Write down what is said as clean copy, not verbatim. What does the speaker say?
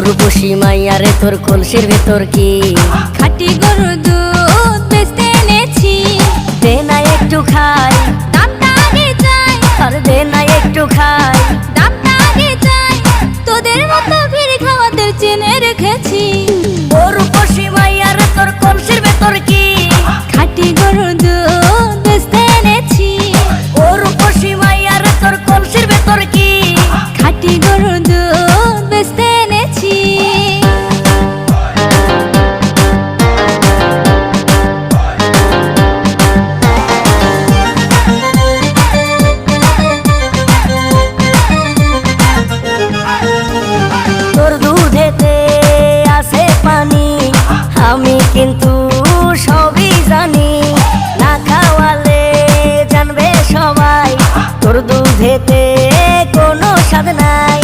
রূপসী মাইয়ারে তোর কলসির ভেতর কি খাঁটি গরুর দুধ বেচতে এনেছি। দে না একটু খাই, দামটা আগে চাই, আর দে না একটু খাই। দামটা আগে চাই, তোদের মতো ভিড় খাওয়াদের চেনে রেখেছি। ও রূপসী মাইয়ারে তোর কলসির ভেতর কি খাঁটি গরুর দুধ বেচতে এনেছি। ও রূপসী মাইয়ারে তোর কলসির ভেতর কি খাঁটি গরুর দুধ বেচতে এনেছি। তোর দুধেতে আছে পানি, আমি কিন্তু সবই জানি। না খাওয়ালে জানবে সবাই তোর দুধেতে কোনো স্বাদ নাই।